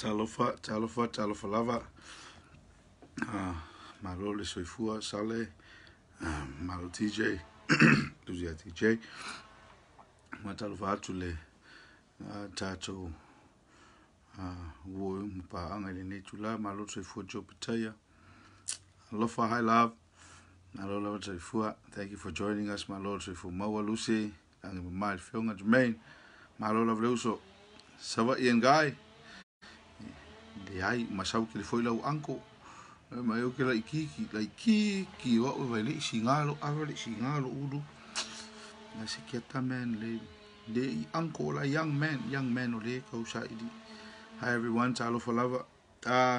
Talofa lava. Malo le soifua sale. Malo TJ. Tuzia TJ. Matalofa atu le Tatou wo mpa anga le netula malo soifua Jopitaya. Alofa high love. Malo lava soifua. Thank you for joining us, my Lord soifua Mea-Uli Samoa mai filnga Jermaine. Malo lava leuso. Sava Ian Guy. Le ai masau ke le foi lau anko mai o ke la kiki o vai le singalo ava le singalo udu na se ke ta man le anko la young man o le ko sa idi. Hi everyone, talo for lava.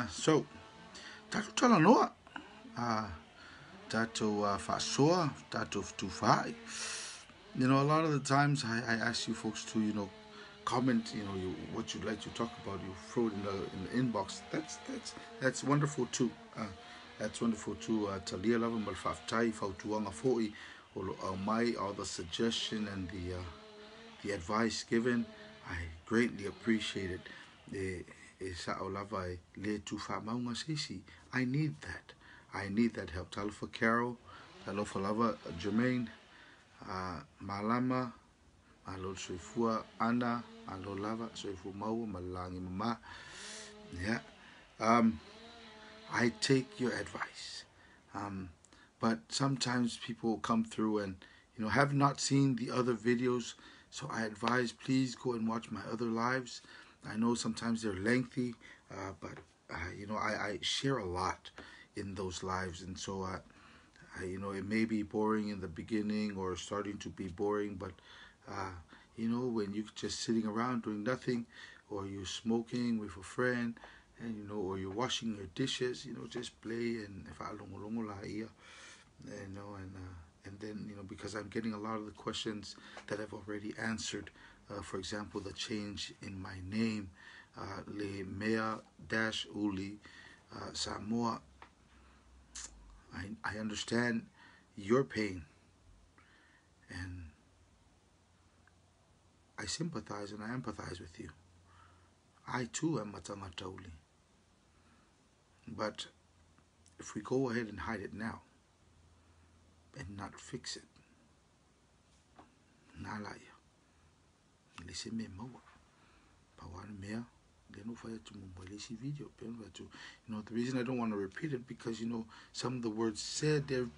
So Tatou Talanoa, Tatou fasoa, Tatou tu fai. You know, a lot of the times I ask you folks to, comment, what you'd like to talk about. You throw it in the inbox. That's wonderful too. That's wonderful too. Talia lava malfaftai fautuanga foi or my all the suggestion and the advice given. I greatly appreciate it. I need that. I need that help. Talo for Carol, talo for lava Jermaine, Malama. Malo soifua Ana, malo lava soifua mau malangi mama. Yeah. I take your advice. But sometimes people come through and have not seen the other videos, so I advise please go and watch my other lives. I know sometimes they're lengthy, but I share a lot in those lives, and so it may be boring in the beginning or starting to be boring, but when you're just sitting around doing nothing, or you're smoking with a friend, and or you're washing your dishes, just play and and then because I'm getting a lot of the questions that I've already answered. For example, the change in my name, le Mea-Uli Samoa. I understand your pain, and I sympathize and I empathize with you. I too am Matangatauli. But if we go ahead and hide it now and not fix it, nalaya. Listen me mawa. Pawan mea. Video. The reason I don't want to repeat it because some of the words said they're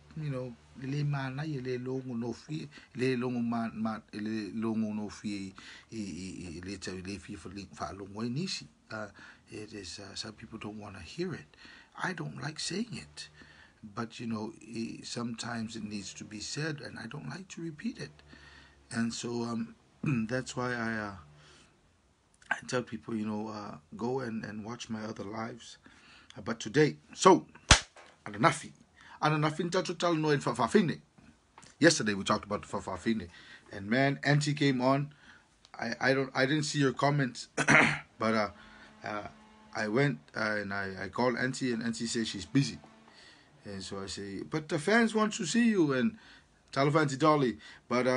it is some people don't want to hear it. I don't like saying it, but sometimes it needs to be said, and I don't like to repeat it, and so that's why I tell people, go and watch my other lives. But today, Ananafi Tatou Talanoa in Fafafine. Yesterday we talked about Fafafine, and man, Auntie came on. I didn't see your comments, but I went and I called Auntie, and Auntie says she's busy, and so I say, but the fans want to see you, and tell the Auntie Dolly, but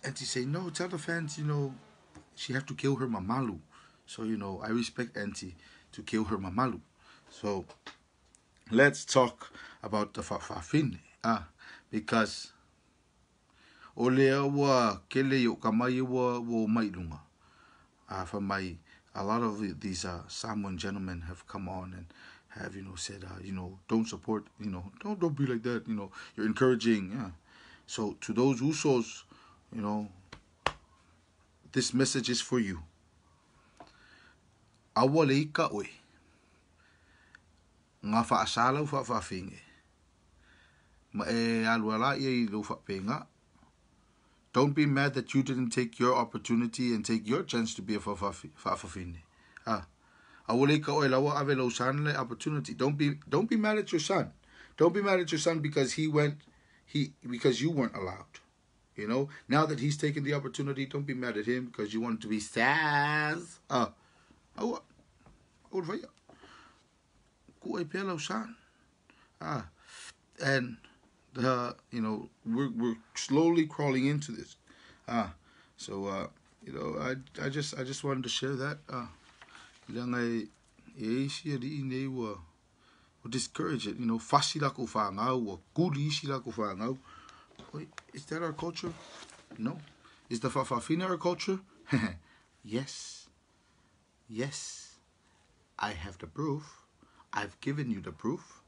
Auntie say no, tell the fans, she have to kill her mamalu. So, I respect Auntie to kill her mamalu. So, let's talk about the fafafine. Because olea wa kele yo kamai wa mailunga. A lot of these Samoan gentlemen have come on and have, said, don't support, don't be like that, you're encouraging. Yeah. So, to those Usos, this message is for you. Awale ka oe. Nga faasala u faafinge. Ma alwala ye lo fapenga. Don't be mad that you didn't take your opportunity and take your chance to be a fafafine. Awale ka oe lawa ave lo san le opportunity. Don't be mad at your son. Don't be mad at your son because because you weren't allowed. Now that he's taken the opportunity, don't be mad at him because you want to be Saz. And we're slowly crawling into this. So I just wanted to share that. Langai eisi ri nei wa discourage it, fasila ko whangau or kuri sila ko whangau. Is that our culture? No. Is the Fafafina our culture? Yes. Yes. I have the proof. I've given you the proof.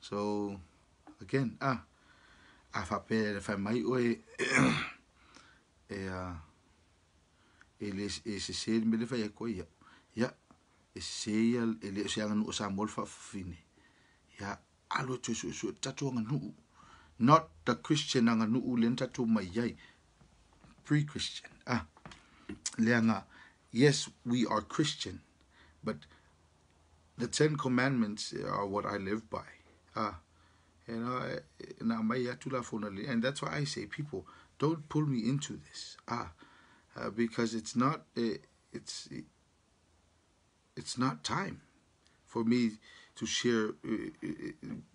So again, if I might way se se me le fai ko ya se ele se anga no sa mol Fafafine. Ya alo tu tatu nu. Not the Christian anga nu len tatu mai yai. Pre-Christian. Leanga, yes, we are Christian, but the 10 Commandments are what I live by. And that's why I say, people, don't pull me into this. Because it's not time for me to share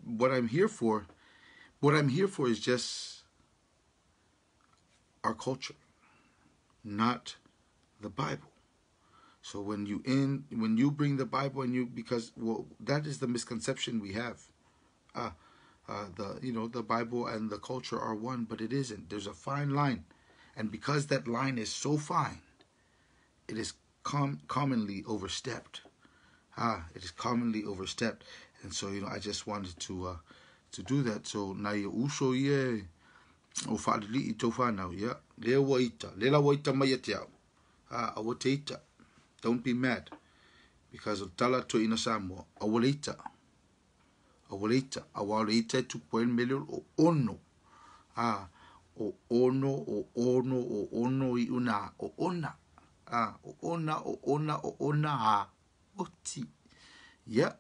what I'm here for. What I'm here for is just our culture, not the Bible. So when you bring the Bible because that is the misconception we have. The Bible and the culture are one, but it isn't. There's a fine line, and because that line is so fine, it is commonly overstepped. It is commonly overstepped, and so I just wanted to do that. So na uso ye o fadili ito now, yeah. Le la waita mayetiao. Awateita. Don't be mad because of Talanoa in Samoa. Awaleita. Awaleita 2 million o ono. O ono I una. O ona. O ona. Oti. Yeah.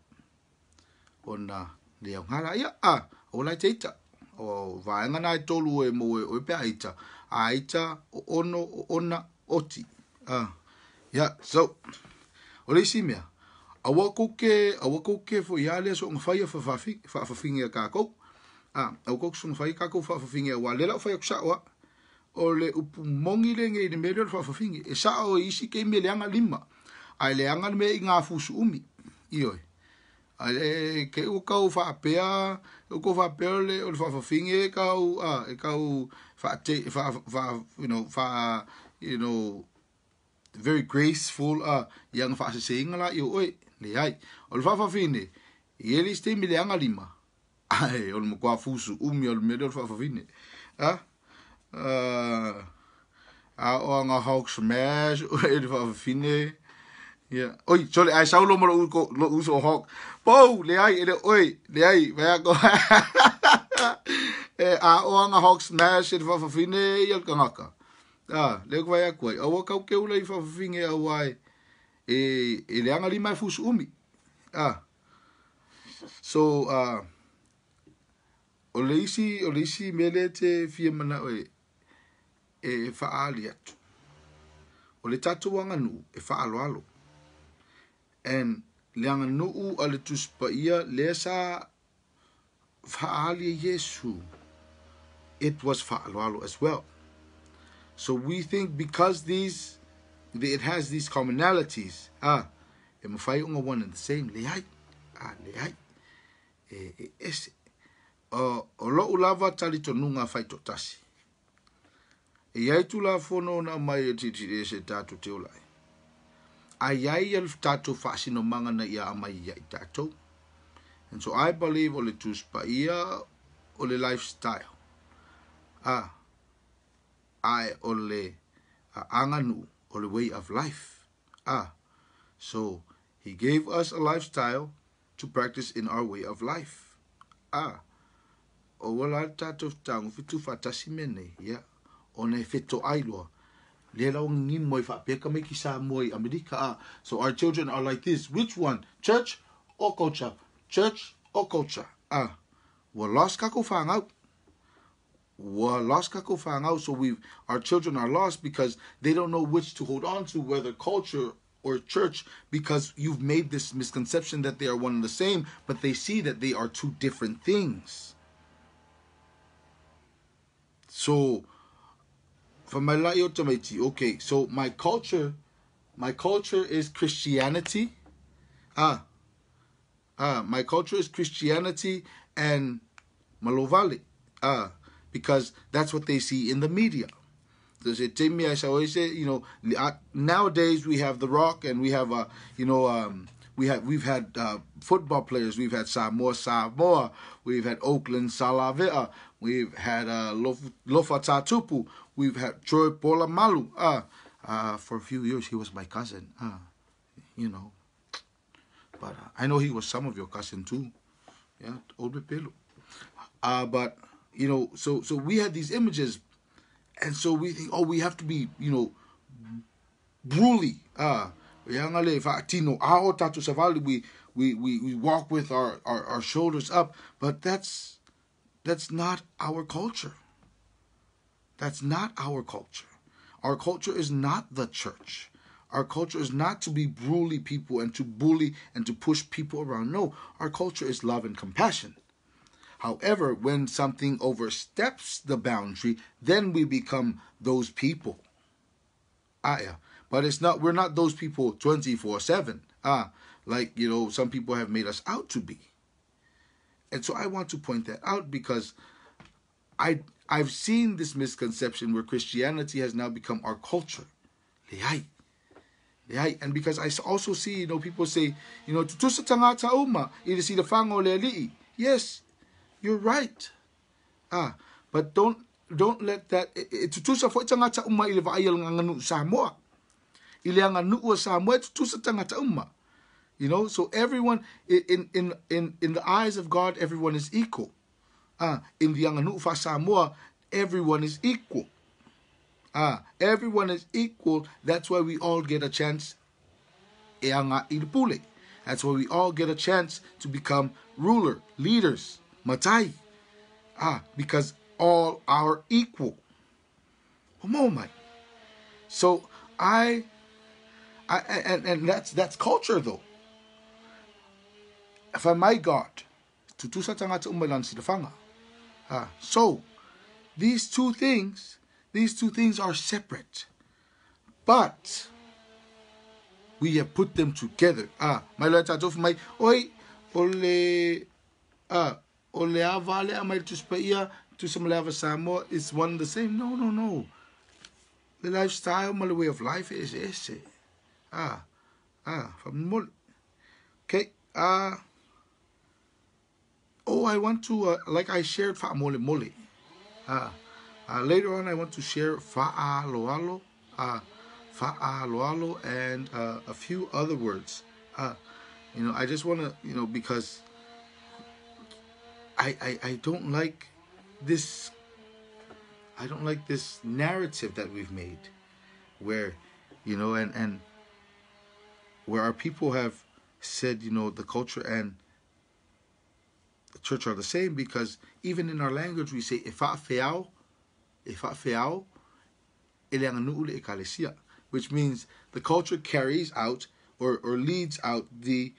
Ona. Leo ngala ya. Awaleita. O vaenga na tolu e mo e pe aita. Aita o ono o ona oti. Yeah, so ole si mea. Awako ke fo yale so ngfaya fa finge ka ko. Awako so ngfaya ka ko fa finge wa lela fa yaksa wa. Ole upu mongi le nge de melor fa finge. E sa o isi ke me le anga lima. Ai le anga me nga fusu umi. Ioi. Ale ke u ka fa pea, u ko fa perle o fa finge ka u fa very graceful yang fa saying la yo oi le ai ol fa fine yeli ste mi le anga lima ai ol mo kwa fusu ol me ol fa fine o anga hawk smash ol fa fine yeah oi sorry ai saulo mo lo uso hawk po le ai oi le ai va go o anga hawk smash ol fa fine yel kanaka le ko vai ko o ka ke ula I fa finge awai e le anga lima fusu umi so o leisi mele te fia mana e fa ali atu o le tatu anga nu e fa alo and le anga nu ale tuspa ia le sa fa ali Yesu it was fa alo as well. So we think because it has these commonalities, it must fight on one and the same. Leai. Ese. O lo ulava talito nunga fight tasi. Iai tu la fono na mai titi ese tatu te ulai. Ayai el tatu fasino manga na ia amai ia tatu. And so I believe ole tuspa ia ole lifestyle. I ole anganu ole way of life. So he gave us a lifestyle to practice in our way of life. O wala tato tang fitu fatasi mene ya one fito ailua. Lela ngi moi fa peka me kisa moi America. So our children are like this. Which one? Church or culture? Church or culture? Well, lost kako fang out. So our children are lost because they don't know which to hold on to, whether culture or church, because you've made this misconception that they are one and the same, but they see that they are two different things. So, for my okay, so my culture my culture is Christianity. My culture is Christianity and Malovali. Because that's what they see in the media. I always say, nowadays we have The Rock, and we have, we've had football players. We've had Samoa. We've had Oakland Salavea. We've had Lofa Tatupu. We've had Troy Polamalu. For a few years, he was my cousin. But I know he was some of your cousin too. Yeah, Old Pelo. But so we had these images. And so we think, we have to be, brutally. We walk with our shoulders up. But that's not our culture. That's not our culture. Our culture is not the church. Our culture is not to be brutally people and to bully and to push people around. No, our culture is love and compassion. However, when something oversteps the boundary, then we become those people. But it's not. We're not those people 24/7. Like some people have made us out to be. And so I want to point that out because I've seen this misconception where Christianity has now become our culture. And because I also see, people say, tutusa tangata uma, see the fango leli. Yes. You're right. But don't let that tutusa fo tangata umma ile va ayal nganu Samoa. Ile nganu Samoa tutusa tangata umma. So everyone in the eyes of God, everyone is equal. In the nganu fa Samoa, everyone is equal. Everyone is equal. That's why we all get a chance. That's why we all get a chance to become leaders. Matai. Because all are equal. So and that's culture though. If I my God, so these two things are separate, but we have put them together. My Lord, my oi ole Ole avale amai to spaia to some lava Samoa is one and the same. No. The lifestyle, my way of life is esse. From mul. Okay. I want to like I shared fa mole. Later on I want to share fa loalo, and a few other words. I just want to, because I don't like this. I don't like this narrative that we've made, where, and where our people have said, the culture and the church are the same, because even in our language we say ifa feao, eleanganuule ekalesia, which means the culture carries out or leads out the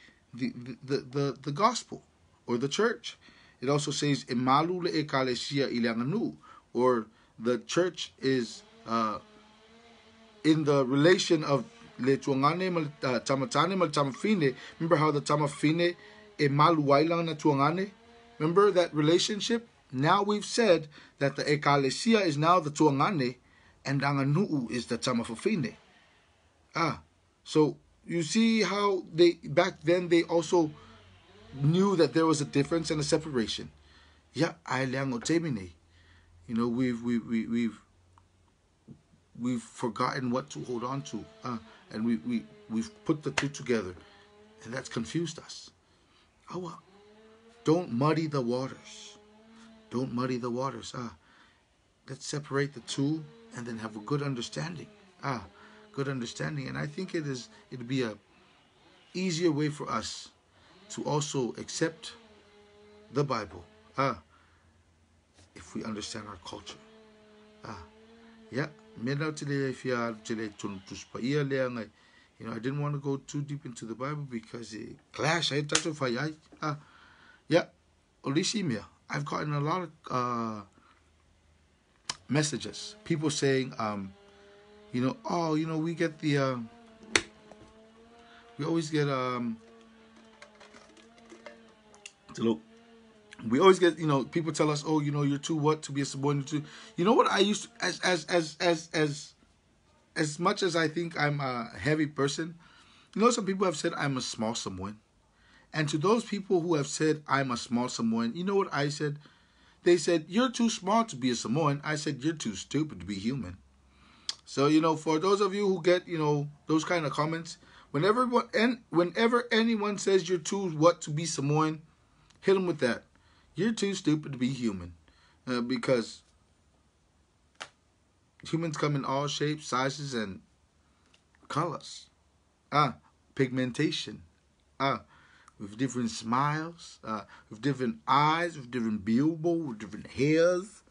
gospel or the church. It also says emalule ekalesia ileanganu, or the church is in the relation of le tuangane tamatane mal tamafine. Remember how the tamafine emaluailang na tuangane? Remember that relationship? Now we've said that the ekalesia is now the tuangane and anganu is the tamafafine. So you see how back then they also knew that there was a difference and a separation. Yeah, we've forgotten what to hold on to, and we've put the two together, and that's confused us. Don't muddy the waters. Don't muddy the waters. Let's separate the two and then have a good understanding. Good understanding, and I think it'd be a easier way for us to also accept the Bible, if we understand our culture. I didn't want to go too deep into the Bible because it clash. I've gotten a lot of messages, people saying, we get the we always get we always get, people tell us, oh, you're too what to be a Samoan. You know what I used to, as much as I think I'm a heavy person, some people have said I'm a small Samoan. And to those people who have said I'm a small Samoan, you know what I said? They said, you're too small to be a Samoan. I said, you're too stupid to be human. So, for those of you who get, those kind of comments, whenever anyone says you're too what to be Samoan, hit them with that. You're too stupid to be human. Because humans come in all shapes, sizes, and colors. Pigmentation. With different smiles, with different eyes, with different bilbo, with different hairs.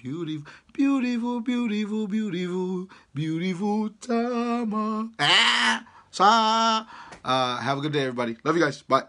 Beautiful, beautiful, beautiful, beautiful, beautiful Tama. Have a good day, everybody. Love you guys. Bye.